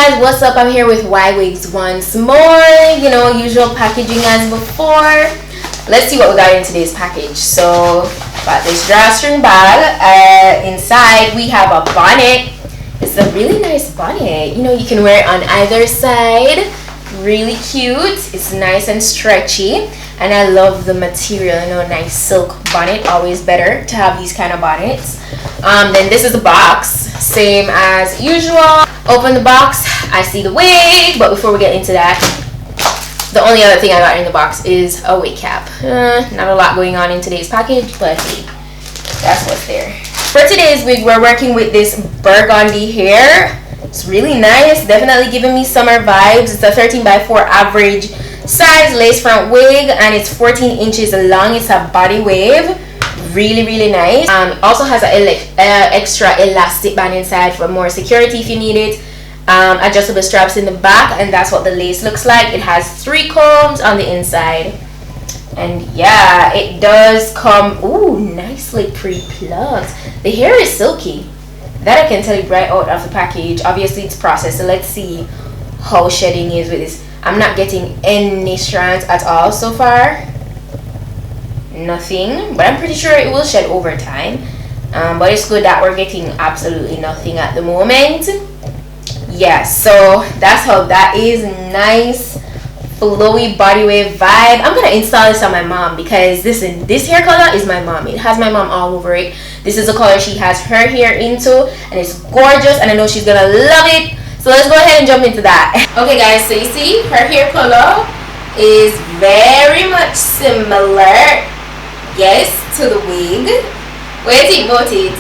guys, what's up? I'm here with YWigs once more. You know, usual packaging as before. Let's see what we got in today's package. So, got this drawstring bag. Inside we have a bonnet. It's a really nice bonnet. You know, you can wear it on either side. Really cute. It's nice and stretchy. And I love the material. You know, nice silk bonnet. Always better to have these kind of bonnets. Then this is the box. Same as usual. Open the box. I see the wig. But before we get into that, the only other thing I got in the box is a wig cap. Not a lot going on in today's package, but hey, that's what's there. For today's wig, we're working with this burgundy hair. It's really nice. Definitely giving me summer vibes. It's a 13x4 average size lace front wig, and it's 14 inches long. It's a body wave. Really nice. Also has an extra elastic band inside for more security if you need it. Adjustable straps in the back, and that's what the lace looks like. It has 3 combs on the inside, and yeah, it does come nicely pre-plucked. The hair is silky, that I can tell you right out of the package. Obviously it's processed, so let's see how shedding is with this. I'm not getting any strands at all so far. Nothing, but I'm pretty sure it will shed over time. But it's good that we're getting absolutely nothing at the moment. Yeah, so that's how that is. Nice flowy body wave vibe. I'm gonna install this on my mom because this hair color is my mom. It has my mom all over it. This is the color she has her hair into, and it's gorgeous, and I know she's gonna love it. So let's go ahead and jump into that. Okay guys, so you see her hair color is very much similar, yes, to the wig. What do you think about it?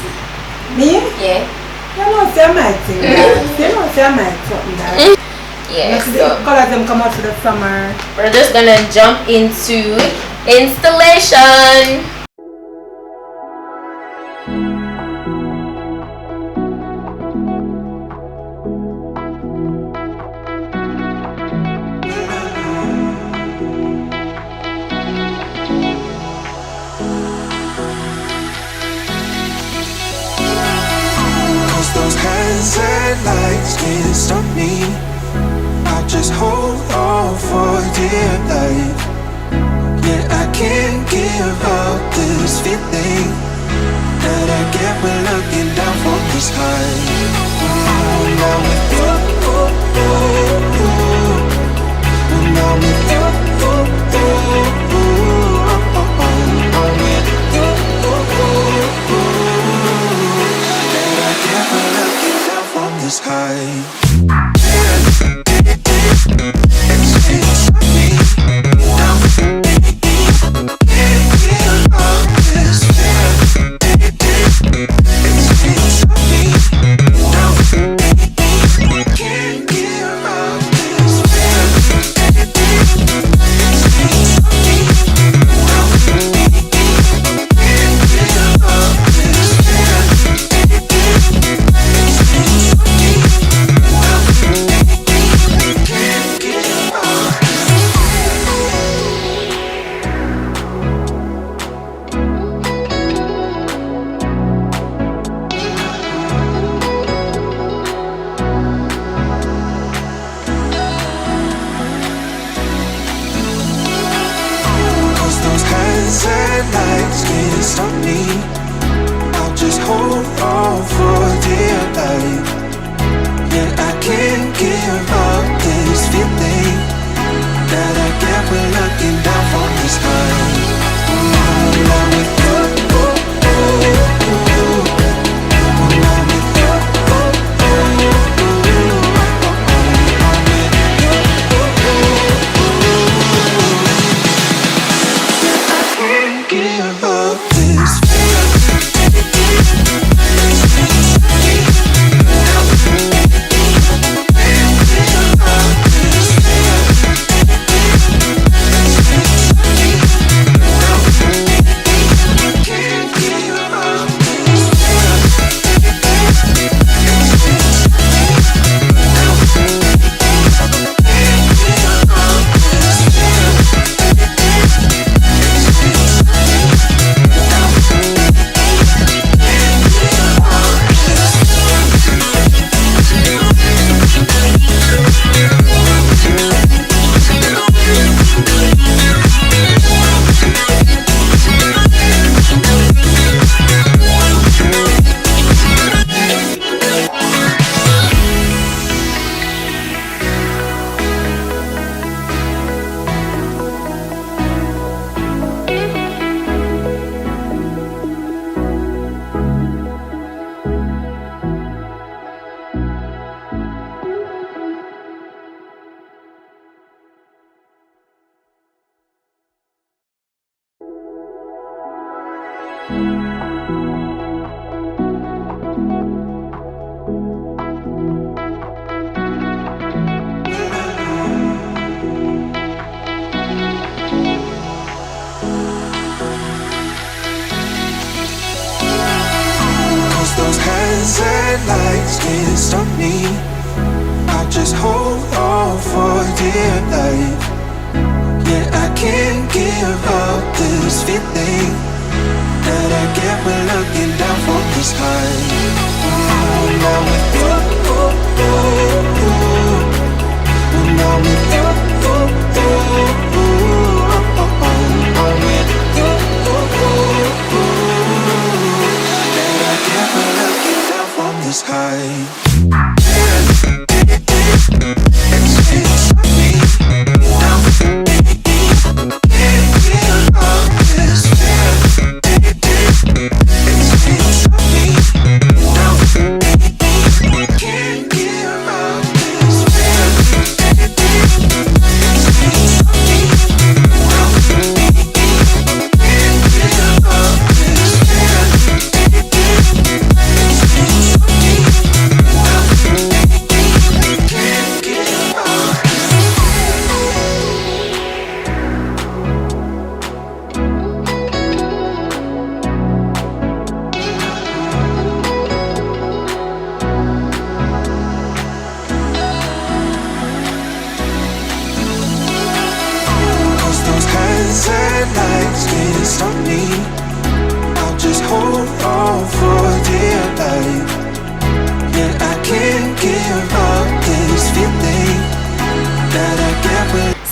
Me? Yeah. You know, say my thing. You know, say my something that. Yeah, so so colors them come out for the summer. we're just gonna jump into installation. Those hands and lights can't stop me. I just hold on for dear life. Yeah, I can't give up this feeling that I get when looking down from the sky. When I'm with you, when I'm with you, I'm with you. The sky. Stop me. I'll just hold on for dear life. Yeah, I can't give up this feeling that I get when looking down from the sky. When I'm with you, when I'm with you, I can't give up this feeling. Those hands and lights can't stop me. I'll just hold on for dear life. Yeah, I can't give up this feeling that I get when looking down from the sky. When I'm with you, when I'm with you, I'm with you. This high.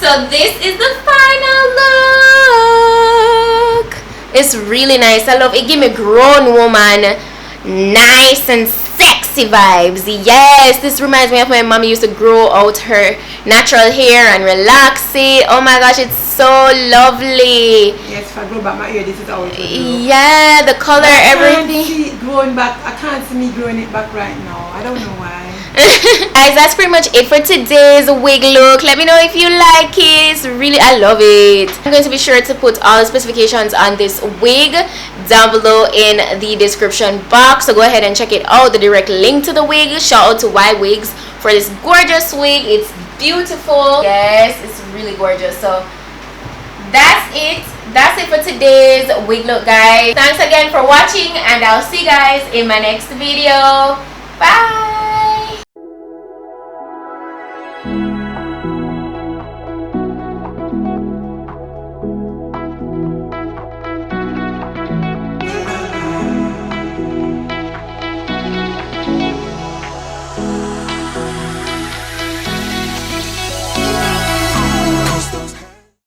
So this is the final look. It's really nice. I love it. Give me grown woman, nice and sexy vibes. Yes, this reminds me of when mommy used to grow out her natural hair and relax it. Oh my gosh, it's so lovely. Yes, if I grow back my hair, this is how it will look. Yeah, the color, everything. I can't see it growing back. I can't see me growing it back right now. I don't know why. Guys, that's pretty much it for today's wig look. Let me know if you like it. It's really, I love it. I'm going to be sure to put all the specifications on this wig down below in the description box, so go ahead and check it out. The direct link to the wig. Shout out to YWigs for this gorgeous wig. It's beautiful. Yes, it's really gorgeous. So that's it for today's wig look, guys. Thanks again for watching, and I'll see you guys in my next video. Bye.